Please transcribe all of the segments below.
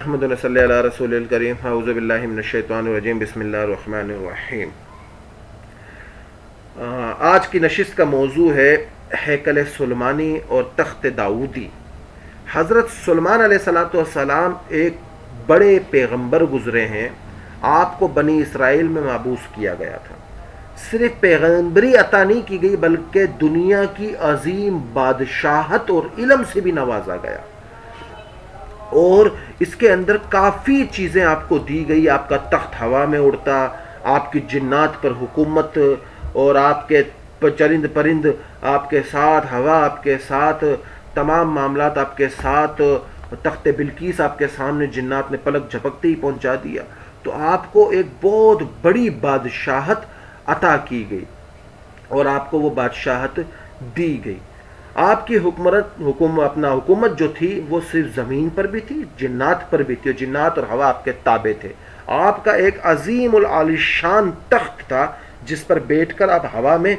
احمد صلی اللہ رسول الکریم اعوذ باللہ من الشیطان الرجیم بسم اللہ الرحمن الرحیم۔ آج کی نشست کا موضوع ہے ہیکل سلیمانی اور تخت داؤدی۔ حضرت سلیمان علیہ السلام ایک بڑے پیغمبر گزرے ہیں، آپ کو بنی اسرائیل میں مبعوث کیا گیا تھا۔ صرف پیغمبری عطا نہیں کی گئی بلکہ دنیا کی عظیم بادشاہت اور علم سے بھی نوازا گیا، اور اس کے اندر کافی چیزیں آپ کو دی گئی۔ آپ کا تخت ہوا میں اڑتا، آپ کی جنات پر حکومت، اور آپ کے چرند پرند آپ کے ساتھ، ہوا آپ کے ساتھ، تمام معاملات آپ کے ساتھ، تخت بلقیس آپ کے سامنے جنات نے پلک جھپکتے ہی پہنچا دیا۔ تو آپ کو ایک بہت بڑی بادشاہت عطا کی گئی اور آپ کو وہ بادشاہت دی گئی۔ آپ کی حکومت جو تھی وہ صرف زمین پر بھی تھی، جنات پر بھی تھی، اور جنات اور ہوا آپ کے تابع تھے۔ آپ کا ایک عظیم العالیشان تخت تھا جس پر بیٹھ کر آپ ہوا میں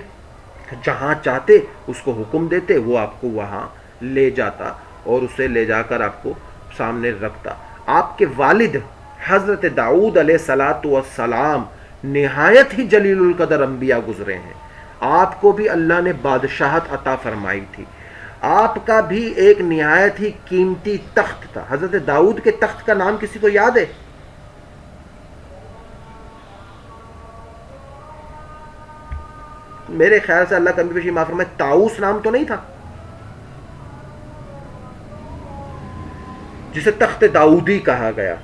جہاں چاہتے اس کو حکم دیتے، وہ آپ کو وہاں لے جاتا اور اسے لے جا کر آپ کو سامنے رکھتا۔ آپ کے والد حضرت داؤد علیہ السلام نہایت ہی جلیل القدر انبیاء گزرے ہیں، آپ کو بھی اللہ نے بادشاہت عطا فرمائی تھی۔ آپ کا بھی ایک نہایت ہی قیمتی تخت تھا۔ حضرت داؤد کے تخت کا نام کسی کو یاد ہے؟ میرے خیال سے اللہ کبھی پیشی معاف فرمائے، طاؤس نام تو نہیں تھا جسے تخت داؤدی کہا گیا؟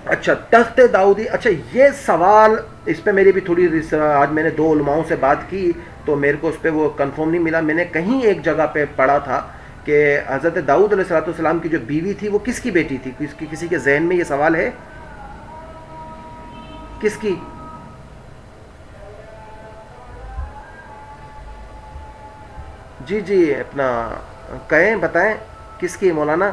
اچھا، تخت داؤدی، اچھا یہ سوال، اس پہ میری بھی تھوڑی آج میں نے 2 علماؤں سے بات کی تو میرے کو اس پہ وہ کنفرم نہیں ملا۔ میں نے کہیں ایک جگہ پہ پڑھا تھا کہ حضرت داؤد علیہ السلام کی جو بیوی تھی وہ کس کی بیٹی تھی؟ کسی کے ذہن میں یہ سوال ہے؟ کس کی؟ جی اپنا کہیں بتائیں کس کی مولانا؟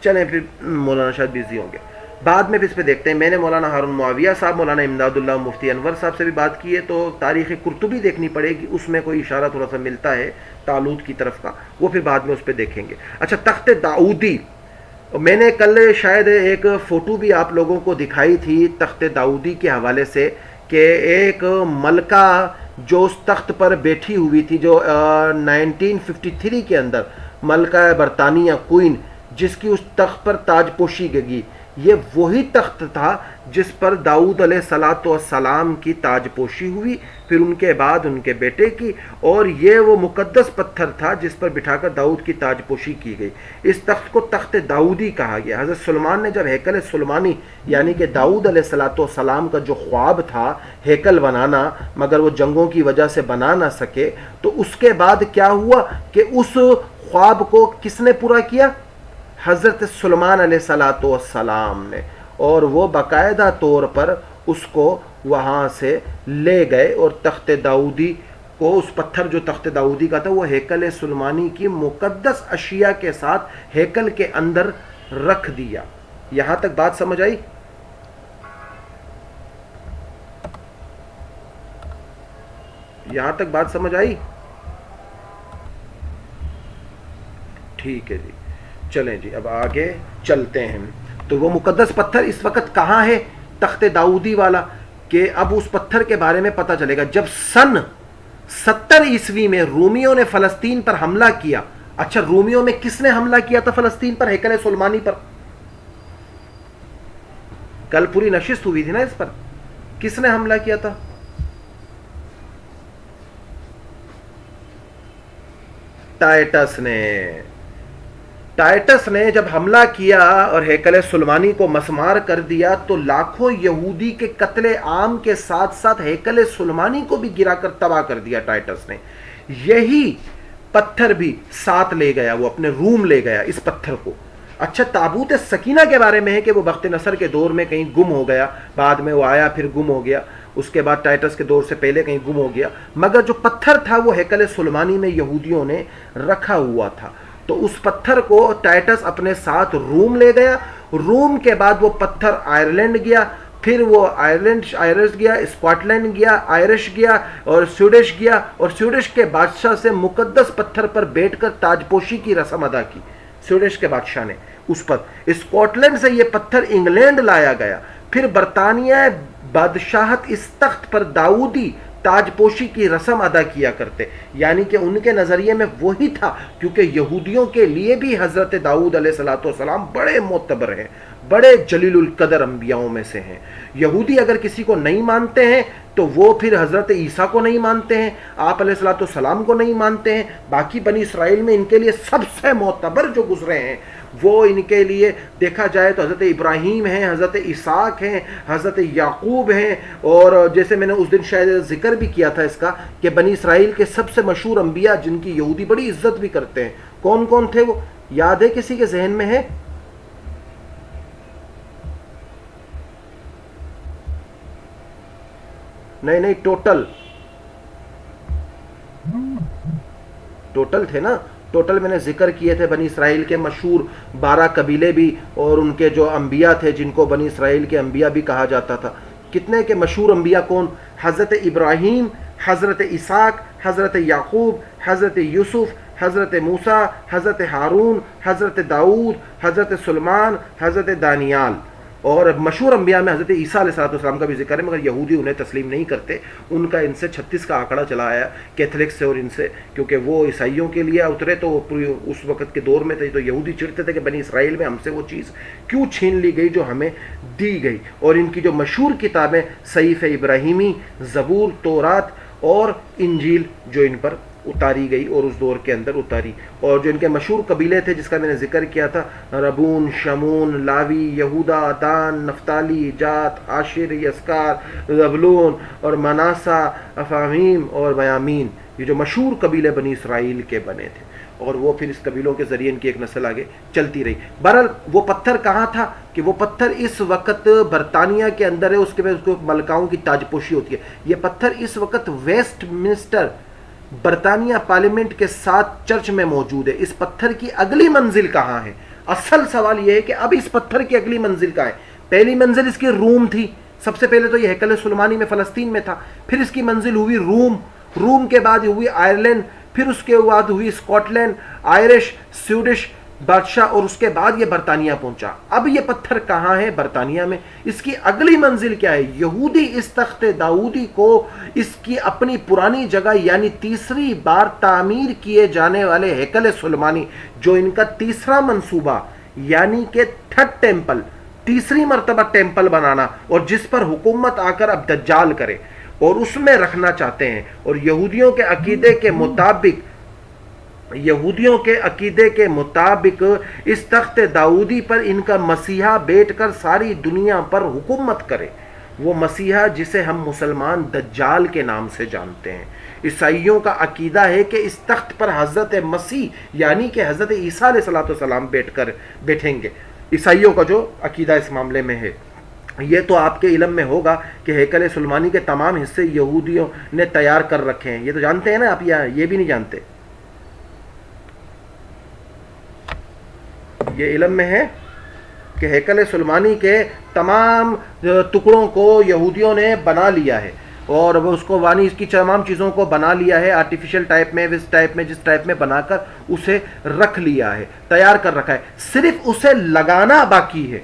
چلیں پھر مولانا شاید بزی ہوں گے، بعد میں بھی اس پہ دیکھتے ہیں۔ میں نے مولانا ہارون معاویہ صاحب، مولانا امداد اللہ مفتی انور صاحب سے بھی بات کی ہے، تو تاریخ قرطبی دیکھنی پڑے گی، اس میں کوئی اشارہ تھوڑا سا ملتا ہے طالوت کی طرف کا، وہ پھر بعد میں اس پہ دیکھیں گے۔ اچھا، تخت داؤدی، میں نے کل شاید ایک فوٹو بھی آپ لوگوں کو دکھائی تھی تخت داؤدی کے حوالے سے، کہ ایک ملکہ جو اس تخت پر بیٹھی ہوئی تھی، جو 1953 کے اندر ملکہ برطانیہ کوئین، جس کی اس تخت پر تاج پوشی گئی، یہ وہی تخت تھا جس پر داؤد علیہ السلام کی تاج پوشی ہوئی، پھر ان کے بعد ان کے بیٹے کی، اور یہ وہ مقدس پتھر تھا جس پر بٹھا کر داؤد کی تاج پوشی کی گئی۔ اس تخت کو تخت داؤدی کہا گیا۔ حضرت سلیمان نے جب ہیکل سلیمانی یعنی کہ داؤد علیہ السلام کا جو خواب تھا ہیکل بنانا، مگر وہ جنگوں کی وجہ سے بنا نہ سکے، تو اس کے بعد کیا ہوا کہ اس خواب کو کس نے پورا کیا؟ حضرت سلیمان علیہ السلام نے، اور وہ باقاعدہ طور پر اس کو وہاں سے لے گئے اور تخت داؤدی کو، اس پتھر جو تخت داؤدی کا تھا، وہ ہیکل سلیمانی کی مقدس اشیاء کے ساتھ ہیکل کے اندر رکھ دیا۔ یہاں تک بات سمجھ آئی؟ یہاں تک بات سمجھ آئی؟ ٹھیک ہے جی، چلیں جی اب آگے چلتے ہیں۔ تو وہ مقدس پتھر اس وقت کہاں ہے؟ تخت داؤدی والا، کہ اب اس پتھر کے بارے میں پتہ چلے گا۔ جب سن 70 عیسوی میں رومیوں نے فلسطین پر حملہ کیا، اچھا رومیوں میں کس نے حملہ کیا تھا فلسطین پر؟ ہیکل سلیمانی پر۔ کل پوری نشست ہوئی تھی نا اس پر، کس نے حملہ کیا تھا؟ ٹائٹس نے جب حملہ کیا اور ہیکل سلیمانی کو مسمار کر دیا، تو لاکھوں یہودی کے قتل عام کے ساتھ ساتھ ہیکل سلیمانی کو بھی گرا کر تباہ کر دیا ٹائٹس نے۔ یہی پتھر بھی ساتھ لے گیا، وہ اپنے روم لے گیا اس پتھر کو۔ اچھا، تابوت سکینہ کے بارے میں ہے کہ وہ بخت نصر کے دور میں کہیں گم ہو گیا، بعد میں وہ آیا پھر گم ہو گیا، اس کے بعد ٹائٹس کے دور سے پہلے کہیں گم ہو گیا، مگر جو پتھر تھا وہ ہیکل سلیمانی میں یہودیوں نے رکھا ہوا تھا۔ تو اس پتھر کو ٹائٹس اپنے ساتھ روم لے گیا، روم کے بعد وہ پتھر آئرلینڈ گیا، پھر وہ آئرش گیا، اسکاٹ لینڈ گیا، آئرش گیا اور سویڈش گیا، اور سویڈش کے بادشاہ سے مقدس پتھر پر بیٹھ کر تاج پوشی کی رسم ادا کی، سویڈش کے بادشاہ نے اس پر۔ اسکاٹ لینڈ سے یہ پتھر انگلینڈ لایا گیا، پھر برطانیہ بادشاہت اس تخت پر داؤدی تاج پوشی کی رسم ادا کیا کرتے، یعنی کہ ان کے نظریے میں وہی تھا، کیونکہ یہودیوں کے لیے بھی حضرت داؤد علیہ السلام بڑے معتبر ہیں، بڑے جلیل القدر انبیاؤں میں سے ہیں۔ یہودی اگر کسی کو نہیں مانتے ہیں تو وہ پھر حضرت عیسیٰ کو نہیں مانتے ہیں، آپ علیہ السلام کو نہیں مانتے ہیں۔ باقی بنی اسرائیل میں ان کے لیے سب سے معتبر جو گزرے ہیں وہ ان کے لیے دیکھا جائے تو حضرت ابراہیم ہیں، حضرت اسحاق ہیں، حضرت یعقوب ہیں، اور جیسے میں نے اس دن شاید ذکر بھی کیا تھا اس کا کہ بنی اسرائیل کے سب سے مشہور انبیاء جن کی یہودی بڑی عزت بھی کرتے ہیں، کون کون تھے وہ یاد ہے؟ کسی کے ذہن میں ہے؟ نہیں ٹوٹل تھے نا، ٹوٹل میں نے ذکر کیے تھے بنی اسرائیل کے مشہور 12 قبیلے بھی، اور ان کے جو انبیاء تھے جن کو بنی اسرائیل کے انبیاء بھی کہا جاتا تھا۔ کتنے کے مشہور انبیاء کون؟ حضرت ابراہیم، حضرت اسحاق، حضرت یعقوب، حضرت یوسف، حضرت موسیٰ، حضرت ہارون، حضرت داؤد، حضرت سلیمان، حضرت دانیال۔ اور مشہور انبیاء میں حضرت عیسیٰ علیہ السلام کا بھی ذکر ہے، مگر یہودی انہیں تسلیم نہیں کرتے، ان کا ان سے 36 کا آنکڑا چلا آیا کیتھولک سے اور ان سے، کیونکہ وہ عیسائیوں کے لیے اترے تو اس وقت کے دور میں تھے، تو یہودی چڑھتے تھے کہ بنی اسرائیل میں ہم سے وہ چیز کیوں چھین لی گئی جو ہمیں دی گئی۔ اور ان کی جو مشہور کتابیں صحیفہ ابراہیمی، زبور، تورات اور انجیل جو ان پر اتاری گئی اور اس دور کے اندر اتاری، اور جو ان کے مشہور قبیلے تھے جس کا میں نے ذکر کیا تھا، ربون، شمون، لاوی، یہودا، دان، نفتالی، جات، عاشر، یسکار، زبلون اور مناسا، افرایم اور بیامین، یہ جو مشہور قبیلے بنی اسرائیل کے بنے تھے، اور وہ پھر اس قبیلوں کے ذریعے ان کی ایک نسل آگے چلتی رہی۔ بہرحال وہ پتھر کہاں تھا کہ وہ پتھر اس وقت برطانیہ کے اندر ہے، اس کے بعد اس کو ملکاؤں کی تاج پوشی ہوتی ہے۔ یہ پتھر اس وقت ویسٹ منسٹر برطانیہ پارلیمنٹ کے ساتھ چرچ میں موجود ہے۔ اس پتھر کی اگلی منزل کہاں ہے؟ اصل سوال یہ ہے کہ اب اس پتھر کی اگلی منزل کہاں ہے؟ پہلی منزل اس کی روم تھی، سب سے پہلے تو یہ ہیکل سلیمانی میں فلسطین میں تھا، پھر اس کی منزل ہوئی روم کے بعد ہوئی آئرلینڈ، پھر اس کے بعد ہوئی اسکاٹ لینڈ، آئرش، سویڈش بادشاہ، اور اس کے بعد یہ برطانیہ پہنچا۔ اب یہ پتھر کہاں ہے؟ برطانیہ میں۔ اس کی اگلی منزل کیا ہے؟ یہودی اس تخت داؤدی کو اس کی اپنی پرانی جگہ یعنی تیسری بار تعمیر کیے جانے والے ہیکل سلیمانی، جو ان کا تیسرا منصوبہ یعنی کہ تھرڈ ٹیمپل، تیسری مرتبہ ٹیمپل بنانا، اور جس پر حکومت آ کر اب دجال کرے، اور اس میں رکھنا چاہتے ہیں۔ اور یہودیوں کے عقیدے کے مطابق اس تخت داؤدی پر ان کا مسیحا بیٹھ کر ساری دنیا پر حکومت کرے، وہ مسیحا جسے ہم مسلمان دجال کے نام سے جانتے ہیں۔ عیسائیوں کا عقیدہ ہے کہ اس تخت پر حضرت مسیح یعنی کہ حضرت عیسیٰ علیہ السلام بیٹھیں گے۔ عیسائیوں کا جو عقیدہ اس معاملے میں ہے، یہ تو آپ کے علم میں ہوگا کہ ہیکل سلیمانی کے تمام حصے یہودیوں نے تیار کر رکھے ہیں، یہ تو جانتے ہیں نا آپ، یہ بھی نہیں جانتے؟ یہ علم میں ہے کہ ہیکل سلیمانی کے تمام ٹکڑوں کو یہودیوں نے بنا لیا ہے، اور وہ اس کو اس کی تمام چیزوں کو بنا لیا ہے، آرٹیفیشل ٹائپ میں، جس ٹائپ میں بنا کر اسے رکھ لیا ہے، تیار کر رکھا ہے، صرف اسے لگانا باقی ہے۔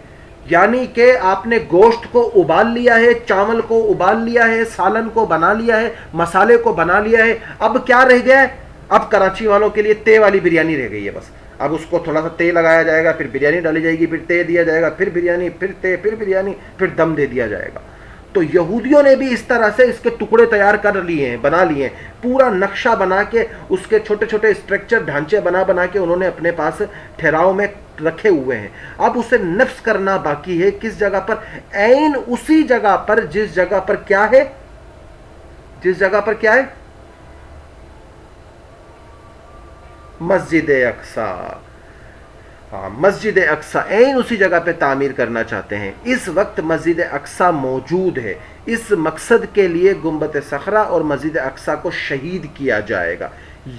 یعنی کہ آپ نے گوشت کو ابال لیا ہے، چاول کو ابال لیا ہے، سالن کو بنا لیا ہے، مسالے کو بنا لیا ہے، اب کیا رہ گیا ہے؟ اب کراچی والوں کے لیے تے والی بریانی رہ گئی ہے بس۔ اب اس کو تھوڑا سا تے لگایا جائے گا، پھر بریانی ڈالی جائے گی، پھر تے دیا جائے گا، پھر بریانی، پھر تے، پھر بریانی، پھر دم دے دیا جائے گا۔ تو یہودیوں نے بھی اس طرح سے اس کے ٹکڑے تیار کر لیے ہیں، بنا لیے ہیں، پورا نقشہ بنا کے اس کے چھوٹے چھوٹے اسٹرکچر، ڈھانچے بنا کے انہوں نے اپنے پاس ٹھہراؤ میں رکھے ہوئے ہیں۔ اب اسے نفذ کرنا باقی ہے، کس جگہ پر؟ عین اسی جگہ پر جس جگہ پر کیا ہے؟ جس جگہ پر کیا ہے؟ مسجد اقصیٰ۔ مسجد اقصیٰ عین اسی جگہ پہ تعمیر کرنا چاہتے ہیں۔ اس وقت مسجد اقصیٰ موجود ہے، اس مقصد کے لیے گنبد صخرہ اور مسجد اقصیٰ کو شہید کیا جائے گا۔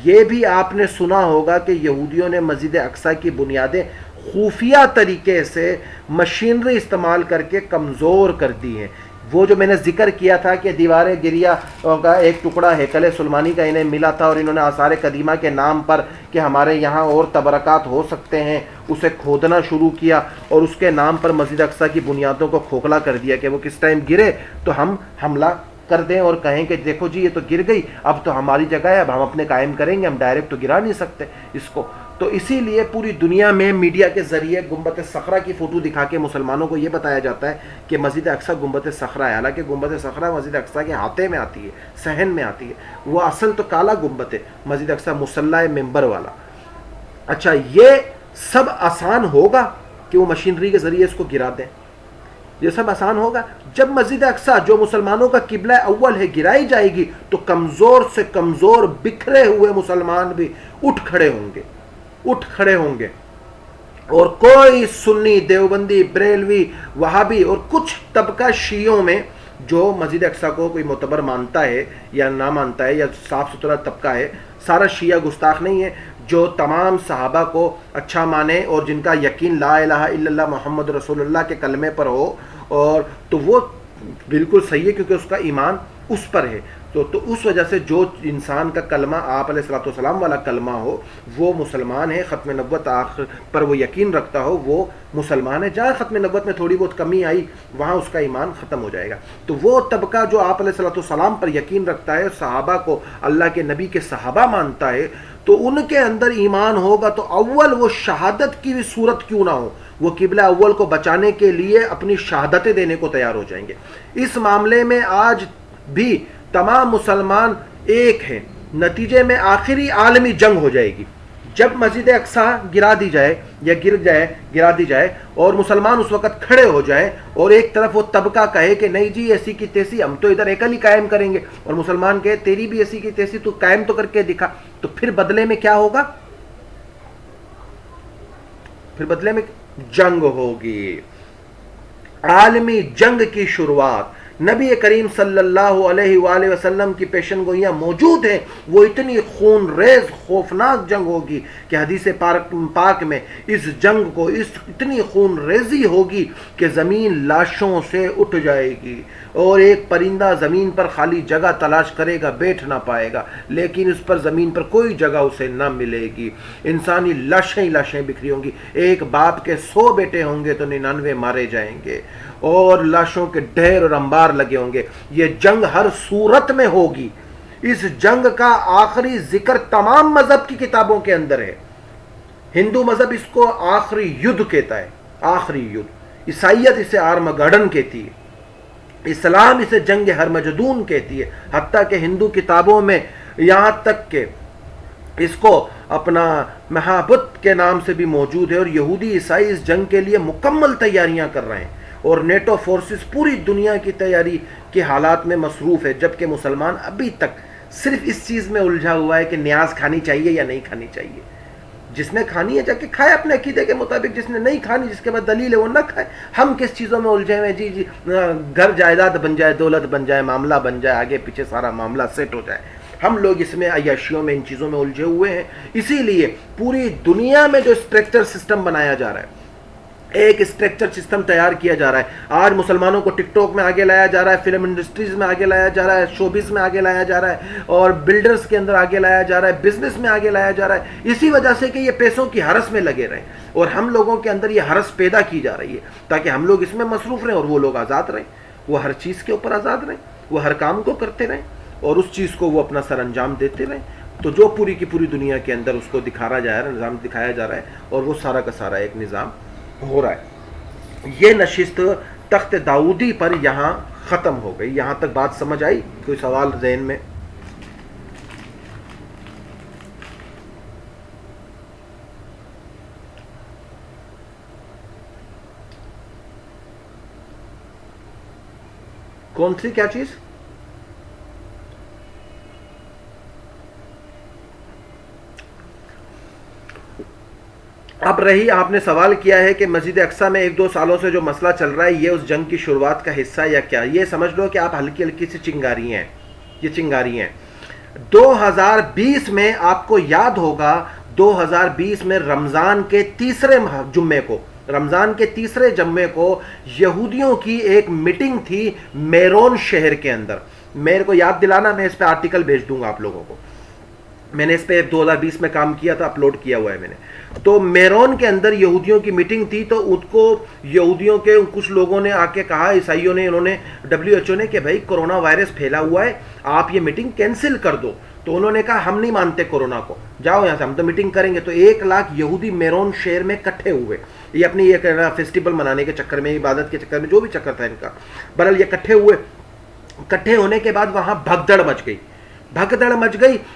یہ بھی آپ نے سنا ہوگا کہ یہودیوں نے مسجد اقصیٰ کی بنیادیں خفیہ طریقے سے مشینری استعمال کر کے کمزور کر دی ہیں. وہ جو میں نے ذکر کیا تھا کہ دیوار گریہ کا ایک ٹکڑا ہیکل سلیمانی کا انہیں ملا تھا اور انہوں نے آثار قدیمہ کے نام پر کہ ہمارے یہاں اور تبرکات ہو سکتے ہیں اسے کھودنا شروع کیا اور اس کے نام پر مسجد اقصیٰ کی بنیادوں کو کھوکھلا کر دیا کہ وہ کس ٹائم گرے تو ہم حملہ کر دیں اور کہیں کہ دیکھو جی یہ تو گر گئی، اب تو ہماری جگہ ہے، اب ہم اپنے قائم کریں گے، ہم ڈائریکٹ تو گرا نہیں سکتے اس کو. تو اسی لیے پوری دنیا میں میڈیا کے ذریعے گنبد صخرہ کی فوٹو دکھا کے مسلمانوں کو یہ بتایا جاتا ہے کہ مسجد اقصیٰ گنبد صخرہ ہے، حالانکہ گنبد صخرہ مسجد اقصیٰ کے ہاتھے میں آتی ہے، صحن میں آتی ہے. وہ اصل تو کالا گنبد ہے مسجد اقصیٰ مصلی ممبر والا. اچھا یہ سب آسان ہوگا کہ وہ مشینری کے ذریعے اس کو گرا دیں؟ یہ سب آسان ہوگا؟ جب مسجد اقصیٰ جو مسلمانوں کا قبلہ اول ہے گرائی جائے گی تو کمزور سے کمزور بکھرے ہوئے مسلمان بھی اٹھ کھڑے ہوں گے اور کوئی سنی، دیوبندی، بریلوی، وہابی اور کچھ طبقہ شیعوں میں جو مسجد اقصیٰ کو کوئی معتبر مانتا ہے یا نہ مانتا ہے یا صاف ستھرا طبقہ ہے، سارا شیعہ گستاخ نہیں ہے، جو تمام صحابہ کو اچھا مانے اور جن کا یقین لا الہ الا اللہ محمد رسول اللہ کے کلمے پر ہو، اور تو وہ بالکل صحیح ہے کیونکہ اس کا ایمان اس پر ہے. تو اس وجہ سے جو انسان کا کلمہ آپ علیہ الصلوۃ والسلام والا کلمہ ہو وہ مسلمان ہے، ختم نبوت آخر پر وہ یقین رکھتا ہو وہ مسلمان ہے. جہاں ختم نبوت میں تھوڑی بہت کمی آئی وہاں اس کا ایمان ختم ہو جائے گا. تو وہ طبقہ جو آپ علیہ الصلوۃ والسلام پر یقین رکھتا ہے، صحابہ کو اللہ کے نبی کے صحابہ مانتا ہے، تو ان کے اندر ایمان ہوگا تو اول وہ شہادت کی بھی صورت کیوں نہ ہو وہ قبلہ اول کو بچانے کے لیے اپنی شہادتیں دینے کو تیار ہو جائیں گے. اس معاملے میں آج بھی تمام مسلمان ایک ہیں. نتیجے میں آخری عالمی جنگ ہو جائے گی جب مسجد اقصیٰ گرا دی جائے اور مسلمان اس وقت کھڑے ہو جائیں اور ایک طرف وہ طبقہ کہے کہ نہیں جی ایسی کی تیسی ہم تو ادھر ایکل ہی قائم کریں گے، اور مسلمان کہے تیری بھی ایسی کی تیسی تو قائم تو کر کے دکھا. تو پھر بدلے میں کیا ہوگا؟ پھر بدلے میں جنگ ہوگی، عالمی جنگ کی شروعات. نبی کریم صلی اللہ علیہ وآلہ وسلم کی پیشن گوئیاں موجود ہیں. وہ اتنی خون ریز خوفناک جنگ ہوگی کہ حدیث پاک میں اس جنگ کو اتنی خون ریزی ہوگی کہ زمین لاشوں سے اٹھ جائے گی اور ایک پرندہ زمین پر خالی جگہ تلاش کرے گا، بیٹھ نہ پائے گا، لیکن اس پر زمین پر کوئی جگہ اسے نہ ملے گی. انسانی لاشیں بکھری ہوں گی. ایک باپ کے 100 بیٹے ہوں گے تو 99 مارے جائیں گے اور لاشوں کے ڈھیر اور انبار لگے ہوں گے. یہ جنگ ہر صورت میں ہوگی. اس جنگ کا آخری ذکر تمام مذہب کی کتابوں کے اندر ہے. ہندو مذہب اس کو آخری یدھ کہتا ہے، آخری یدھ. عیسائیت اسے آرمگڈن کہتی ہے، اسلام اسے جنگ ہرمجدون کہتی ہے. حتیٰ کہ ہندو کتابوں میں یہاں تک کہ اس کو اپنا مہابت کے نام سے بھی موجود ہے، اور یہودی عیسائی اس جنگ کے لیے مکمل تیاریاں کر رہے ہیں اور نیٹو فورسز پوری دنیا کی تیاری کے حالات میں مصروف ہے، جبکہ مسلمان ابھی تک صرف اس چیز میں الجھا ہوا ہے کہ نیاز کھانی چاہیے یا نہیں کھانی چاہیے. جس نے کھانی ہے جا کے کھائے اپنے عقیدے کے مطابق، جس نے نہیں کھانی جس کے بعد دلیل ہے وہ نہ کھائے. ہم کس چیزوں میں الجھے ہوئے جی گھر جائیداد بن جائے، دولت بن جائے، معاملہ بن جائے، آگے پیچھے سارا معاملہ سیٹ ہو جائے. ہم لوگ اس میں عیاشیوں میں ان چیزوں میں الجھے ہوئے ہیں. اسی لیے پوری دنیا میں جو اسٹرکچر سسٹم بنایا جا رہا ہے، ایک اسٹرکچر سسٹم تیار کیا جا رہا ہے. آج مسلمانوں کو ٹک ٹاک میں آگے لایا جا رہا ہے، فلم انڈسٹریز میں آگے لایا جا رہا ہے، شوبز میں آگے لایا جا رہا ہے، اور بلڈرز کے اندر آگے لایا جا رہا ہے، بزنس میں آگے لایا جا رہا ہے. اسی وجہ سے کہ یہ پیسوں کی ہرس میں لگے رہیں اور ہم لوگوں کے اندر یہ ہرس پیدا کی جا رہی ہے تاکہ ہم لوگ اس میں مصروف رہیں اور وہ لوگ آزاد رہیں. وہ ہر چیز کے اوپر آزاد رہیں، وہ ہر کام کو کرتے رہیں اور اس چیز کو وہ اپنا سر انجام دیتے رہیں. تو جو پوری کی پوری دنیا کے اندر اس کو دکھایا جا رہا ہے، نظام دکھایا جا رہا ہے، اور وہ سارا کا سارا ایک نظام ہو رہا ہے. یہ نشست تخت داؤدی پر یہاں ختم ہو گئی. یہاں تک بات سمجھ آئی؟ کوئی سوال ذہن میں؟ کون سی کیا چیز؟ اب رہی، آپ نے سوال کیا ہے کہ مسجد اقصیٰ میں 1-2 سالوں سے جو مسئلہ چل رہا ہے یہ اس جنگ کی شروعات کا حصہ یا کیا؟ یہ سمجھ لو کہ آپ ہلکی ہلکی سی چنگاری ہیں. یہ چنگاری ہیں. 2020 میں آپ کو یاد ہوگا 2020 میں رمضان کے تیسرے جمعے کو یہودیوں کی ایک میٹنگ تھی میرون شہر کے اندر. میرے کو یاد دلانا, میں اس پہ آرٹیکل بھیج دوں گا آپ لوگوں کو. میں نے اس پہ 2020 میں کام کیا تھا, اپلوڈ کیا ہوا ہے میں نے. تو میرون کے اندر یہودیوں کی میٹنگ تھی, تو اس کو یہودیوں کے کچھ لوگوں نے آ کے کہا, عیسائیوں نے, انہوں نے WHO نے, کہ بھائی کرونا وائرس پھیلا ہوا ہے, آپ یہ میٹنگ کینسل کر دو. تو انہوں نے کہا ہم نہیں مانتے کرونا کو, جاؤ یہاں سے, ہم تو میٹنگ کریں گے. تو 1 لاکھ یہودی میرون شہر میں اکٹھے ہوئے, یہ اپنی یہ فیسٹیول منانے کے چکر میں, عبادت کے چکر میں, جو بھی چکر تھا ان کا. بہرحال یہ اکٹھے ہوئے. اکٹھے ہونے کے بعد وہاں بھگدڑ مچ گئی.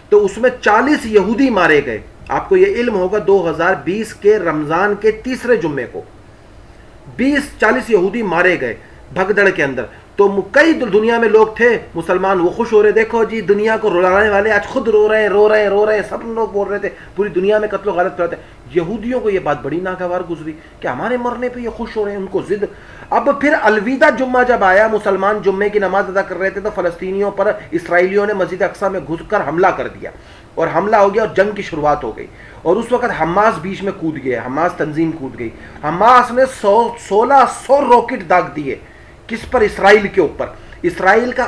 تو اس میں 40 یہودی مارے گئے. آپ کو یہ علم ہوگا 2020 کے رمضان کے تیسرے جمعے کو 40 یہودی مارے گئے بھگدڑ کے اندر. تو کئی دنیا میں لوگ تھے مسلمان, وہ خوش ہو رہے, دیکھو جی دنیا کو رلانے والے آج خود رو رہے ہیں. سب لوگ بول رہے تھے پوری دنیا میں قتل و غارت کراتے. یہودیوں کو یہ بات بڑی ناگوار گزری کہ ہمارے مرنے پہ یہ خوش ہو رہے ہیں, ان کو ضد. اب پھر الوداع جمعہ جب آیا, مسلمان جمعے کی نماز ادا کر رہے تھے, تو فلسطینیوں پر اسرائیلیوں نے مسجد اقصیٰ میں گھس کر حملہ کر دیا, اور حملہ ہو گیا اور جنگ کی شروعات ہو گئی. اور اس وقت حماس بیچ میں کود گیا, حماس تنظیم کود گئی. حماس نے 1600 راکٹ داغ دیے. کس پر؟ اسرائیل کے اوپر. اسرائیل کا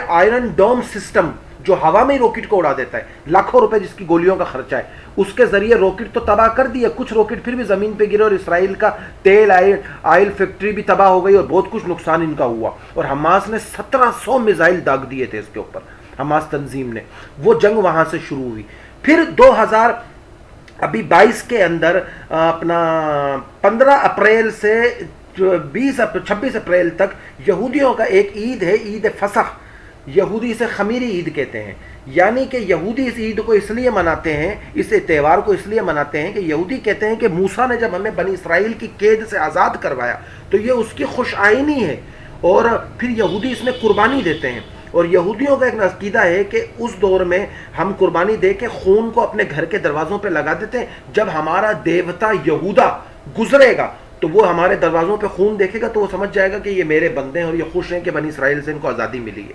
آئرن ڈوم سسٹم جو ہوا میں راکٹ کو اڑا دیتا ہے, لاکھوں روپے جس کی گولیوں کا خرچہ ہے, اس کے ذریعے راکٹ تو تباہ کر دیے. کچھ راکٹ پھر بھی زمین پہ گرے, اور اسرائیل کا تیل آئل فیکٹری بھی تباہ ہو گئی, اور بہت کچھ نقصان ان کا ہوا. اور حماس نے 1700 میزائل داغ دیے تھے اس کے اوپر, حماس تنظیم نے. وہ جنگ وہاں سے شروع ہوئی. پھر 2022 کے اندر اپنا 15 اپریل سے 26 اپریل تک یہودیوں کا ایک عید ہے, عید فصح. یہودی سے خمیری عید کہتے ہیں. یعنی کہ یہودی اس عید کو اس لیے مناتے ہیں, اس تہوار کو اس لیے مناتے ہیں کہ یہودی کہتے ہیں کہ موسیٰ نے جب ہمیں بنی اسرائیل کی قید سے آزاد کروایا تو یہ اس کی خوش آئینی ہے. اور پھر یہودی اس میں قربانی دیتے ہیں. اور یہودیوں کا ایک عقیدہ ہے کہ اس دور میں ہم قربانی دے کے خون کو اپنے گھر کے دروازوں پہ لگا دیتے ہیں. جب ہمارا دیوتا یہودا گزرے گا تو وہ ہمارے دروازوں پہ خون دیکھے گا تو وہ سمجھ جائے گا کہ یہ میرے بندے ہیں اور یہ خوش ہیں کہ بنی اسرائیل سے ان کو آزادی ملی ہے.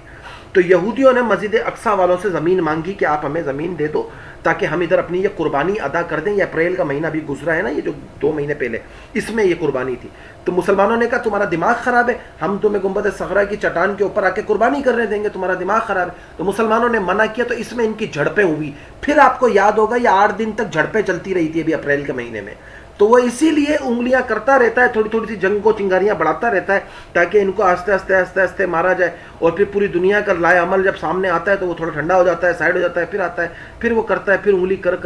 تو یہودیوں نے مسجد اقصیٰ والوں سے زمین مانگی کہ آپ ہمیں زمین دے دو تاکہ ہم ادھر اپنی یہ قربانی ادا کر دیں. یہ اپریل کا مہینہ بھی گزرا ہے نا, یہ جو 2 مہینے پہلے, اس میں یہ قربانی تھی. تو مسلمانوں نے کہا تمہارا دماغ خراب ہے, ہم تمہیں گنبد صخرہ کی چٹان کے اوپر آ کے قربانی کرنے دیں گے, تمہارا دماغ خراب ہے. تو مسلمانوں نے منع کیا, تو اس میں ان کی جھڑپیں ہوئی. پھر آپ کو یاد ہوگا یہ 8 دن تک جھڑپیں چلتی رہی تھی ابھی اپریل کے مہینے میں. تو وہ اسی لیے انگلیاں کرتا رہتا ہے, تھوڑی تھوڑی سی جنگ کو چنگاریاں بڑھاتا رہتا ہے تاکہ ان کو آہستہ آہستہ مارا جائے. اور پھر پوری دنیا کا لائے عمل جب سامنے آتا ہے تو وہ تھوڑا ٹھنڈا ہو جاتا ہے, سائڈ ہو جاتا ہے, پھر آتا ہے, پھر وہ کرتا ہے, پھر انگلی کر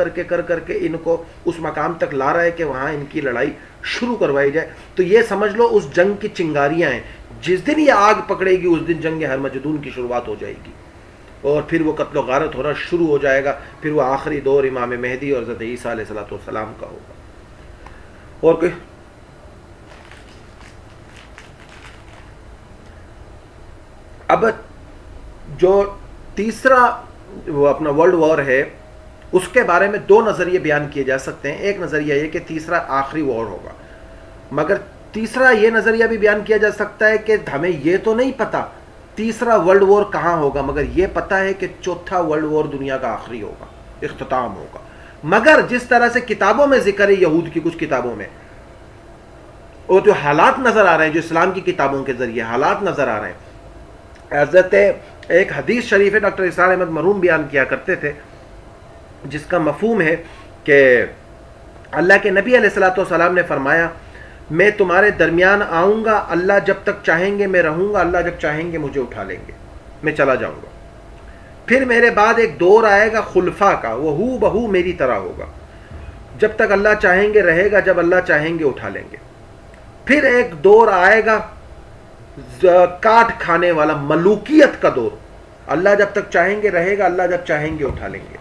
کے ان کو اس مقام تک لا رہا ہے کہ وہاں ان کی لڑائی شروع کروائی جائے. تو یہ سمجھ لو اس جنگ کی چنگاریاں ہیں. جس دن یہ آگ پکڑے گی اس دن جنگ ہرمجدون کی شروعات ہو جائے گی, اور پھر وہ قتل و غارت ہونا شروع ہو جائے گا. پھر وہ آخری دور امام مہدی اور حضرت عیسیٰ علیہ السلام کا ہوگا. اور کوئی اب جو تیسرا وہ اپنا ورلڈ وار ہے اس کے بارے میں 2 نظریے بیان کیے جا سکتے ہیں. ایک نظریہ یہ کہ تیسرا آخری وار ہوگا, مگر تیسرا یہ نظریہ بھی بیان کیا جا سکتا ہے کہ ہمیں یہ تو نہیں پتا تیسرا ورلڈ وار کہاں ہوگا, مگر یہ پتا ہے کہ چوتھا ورلڈ وار دنیا کا آخری ہوگا, اختتام ہوگا. مگر جس طرح سے کتابوں میں ذکر ہے, یہود کی کچھ کتابوں میں, اور جو حالات نظر آ رہے ہیں, جو اسلام کی کتابوں کے ذریعے حالات نظر آ رہے ہیں. حضرت ایک حدیث شریف ہے, ڈاکٹر اسرار احمد مرحوم بیان کیا کرتے تھے, جس کا مفہوم ہے کہ اللہ کے نبی علیہ الصلوۃ والسلام نے فرمایا میں تمہارے درمیان آؤں گا, اللہ جب تک چاہیں گے میں رہوں گا, اللہ جب چاہیں گے مجھے اٹھا لیں گے, میں چلا جاؤں گا. پھر میرے بعد ایک دور آئے گا خلفاء کا, وہ ہو بہو میری طرح ہوگا, جب تک اللہ چاہیں گے رہے گا, جب اللہ چاہیں گے اٹھا لیں گے. پھر ایک دور آئے گا کاٹ کھانے والا, ملوکیت کا دور, اللہ جب تک چاہیں گے رہے گا, اللہ جب چاہیں گے اٹھا لیں گے.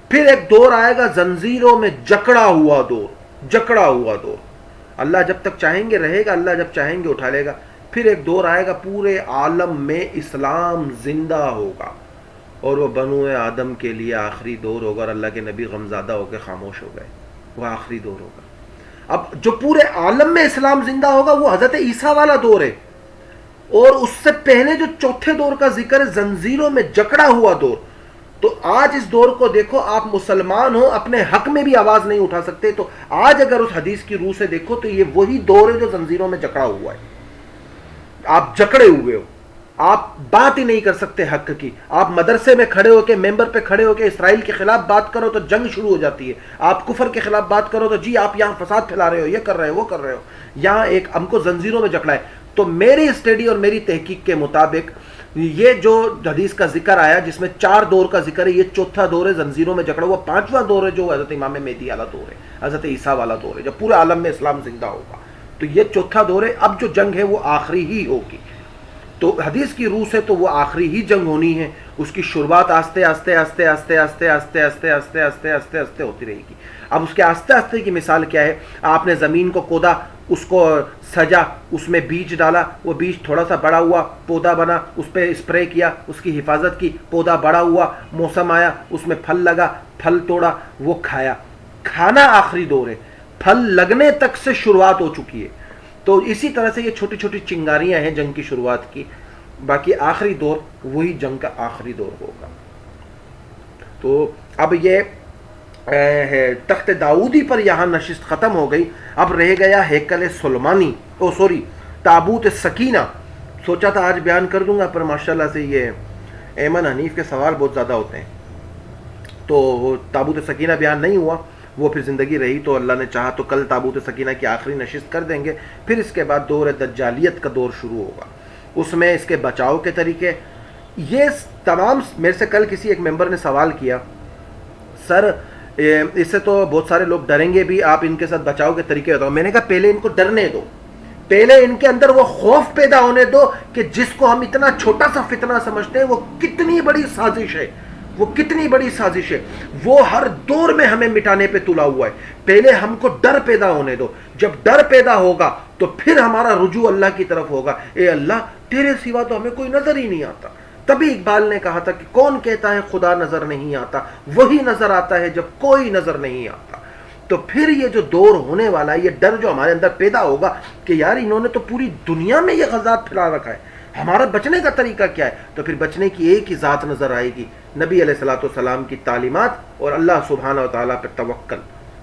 پھر ایک دور آئے گا زنجیروں میں جکڑا ہوا دور, اللہ جب تک چاہیں گے رہے گا, اللہ جب چاہیں گے اٹھا لے گا. پھر ایک دور آئے گا پورے عالم میں اسلام زندہ ہوگا, اور وہ بنو آدم کے لیے آخری دور ہوگا, اور اللہ کے نبی غمزدہ ہو کے خاموش ہو گئے, وہ آخری دور ہوگا. اب جو پورے عالم میں اسلام زندہ ہوگا وہ حضرت عیسیٰ والا دور ہے, اور اس سے پہلے جو چوتھے دور کا ذکر ہے زنجیروں میں جکڑا ہوا دور, تو آج اس دور کو دیکھو، آپ مسلمان ہو اپنے حق میں بھی آواز نہیں اٹھا سکتے، تو آج اگر اس حدیث کی روح سے دیکھو تو یہ وہی دور ہے جو زنجیروں میں جکڑا ہوا ہے. آپ جکڑے ہوئے ہو، آپ بات ہی نہیں کر سکتے حق کی. آپ مدرسے میں کھڑے ہو کے، ممبر پہ کھڑے ہو کے اسرائیل کے خلاف بات کرو تو جنگ شروع ہو جاتی ہے. آپ کفر کے خلاف بات کرو تو جی آپ یہاں فساد پھیلا رہے ہو، یہ کر رہے ہو، وہ کر رہے ہو. یہاں ایک ہم کو زنجیروں میں جکڑا ہے. تو میری اسٹڈی اور میری تحقیق کے مطابق یہ جو حدیث کا ذکر آیا جس میں 4 دور کا ذکر ہے، یہ چوتھا دور ہے زنجیروں میں جکڑا ہوا. 5واں دور ہے جو حضرت امام مہدی والا دور ہے، حضرت عیسیٰ والا دور ہے، جب پورے عالم میں اسلام زندہ ہوگا. تو یہ چوتھا دور ہے. اب جو جنگ ہے وہ آخری ہی ہوگی. تو حدیث کی روح سے تو وہ آخری ہی جنگ ہونی ہے. اس کی شروعات آستے آستے آستے آستے آستے آستے آستے آستے آستے آستے آستے ہوتی رہے گی. اب اس کے آستے آستے کی مثال کیا ہے؟ آپ نے زمین کو کودا، اس کو سجا، اس میں بیج ڈالا، وہ بیج تھوڑا سا بڑا ہوا، پودا بنا، اس پہ اسپرے کیا، اس کی حفاظت کی، پودا بڑا ہوا، موسم آیا، اس میں پھل لگا، پھل توڑا، وہ کھایا. کھانا آخری دور ہے، پھل لگنے تک سے شروعات ہو چکی ہے. تو اسی طرح سے یہ چھوٹی چھوٹی چنگاریاں ہیں جنگ کی شروعات کی. باقی آخری دور وہی جنگ کا آخری دور ہوگا. تو اب یہ تخت داؤدی پر یہاں نشست ختم ہو گئی. اب رہ گیا ہیکل سلیمانی، تابوت سکینہ. سوچا تھا آج بیان کر دوں گا، پر ماشاءاللہ سے یہ ایمن حنیف کے سوال بہت زیادہ ہوتے ہیں، تو تابوت سکینہ بیان نہیں ہوا. وہ پھر زندگی رہی تو اللہ نے چاہا تو کل تابوت سکینہ کی آخری نشست کر دیں گے. پھر اس کے بعد دور دجالیت کا دور شروع ہوگا. اس میں اس کے بچاؤ کے طریقے، یہ تمام. میرے سے کل کسی ایک ممبر نے سوال کیا، سر اس سے تو بہت سارے لوگ ڈریں گے بھی، آپ ان کے ساتھ بچاؤ کے طریقے بتاؤ. میں نے کہا پہلے ان کو ڈرنے دو، پہلے ان کے اندر وہ خوف پیدا ہونے دو کہ جس کو ہم اتنا چھوٹا سا فتنہ سمجھتے ہیں وہ کتنی بڑی سازش ہے، وہ کتنی بڑی سازش ہے، وہ ہر دور میں ہمیں مٹانے پہ تلا ہوا ہے. پہلے ہم کو ڈر پیدا ہونے دو. جب ڈر پیدا ہوگا تو پھر ہمارا رجوع اللہ کی طرف ہوگا. اے اللہ تیرے سوا تو ہمیں کوئی نظر ہی نہیں آتا. تبھی اقبال نے کہا تھا کہ کون کہتا ہے خدا نظر نہیں آتا، وہی نظر آتا ہے جب کوئی نظر نہیں آتا. تو پھر یہ جو دور ہونے والا ہے، یہ ڈر جو ہمارے اندر پیدا ہوگا کہ یار انہوں نے تو پوری دنیا میں یہ غزات پھیلا رکھا ہے، ہمارا بچنے کا طریقہ کیا ہے؟ تو پھر بچنے کی ایک ہی ذات نظر آئے گی، نبی علیہ الصلوۃ والسلام کی تعلیمات اور اللہ سبحانہ و تعالیٰ پہ توکل.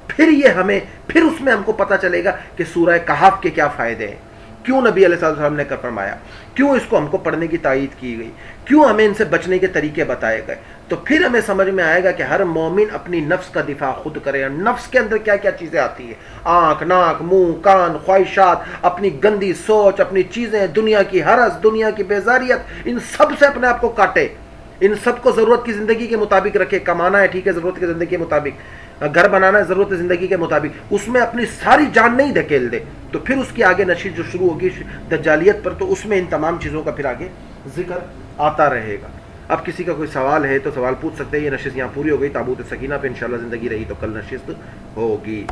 پھر اس میں ہم کو پتہ چلے گا کہ سورہ کہف کے کیا فائدے ہیں، کیوں نبی علیہ الصلوۃ والسلام نے کر فرمایا، کیوں اس کو ہم کو پڑھنے کی تائید کی گئی، کیوں ہمیں ان سے بچنے کے طریقے بتائے گئے. تو پھر ہمیں سمجھ میں آئے گا کہ ہر مومن اپنی نفس کا دفاع خود کرے. نفس کے اندر کیا کیا چیزیں آتی ہیں، آنکھ، ناک، منہ، کان، خواہشات، اپنی گندی سوچ، اپنی چیزیں، دنیا کی حرص، دنیا کی بیزاریت، ان سب سے اپنے آپ کو کاٹے. ان سب کو ضرورت کی زندگی کے مطابق رکھے. کمانا ہے ٹھیک ہے، ضرورت کی زندگی کے مطابق، گھر بنانا ہے ضرورت زندگی کے مطابق، اس میں اپنی ساری جان نہیں دھکیل دے. تو پھر اس کی آگے نشست جو شروع ہوگی دجالیت پر، تو اس میں ان تمام چیزوں کا پھر آگے ذکر آتا رہے گا. اب کسی کا کوئی سوال ہے تو سوال پوچھ سکتے ہیں. یہ نشست یہاں پوری ہو گئی تابوت سکینہ پہ. انشاءاللہ زندگی رہی تو کل نشست ہوگی.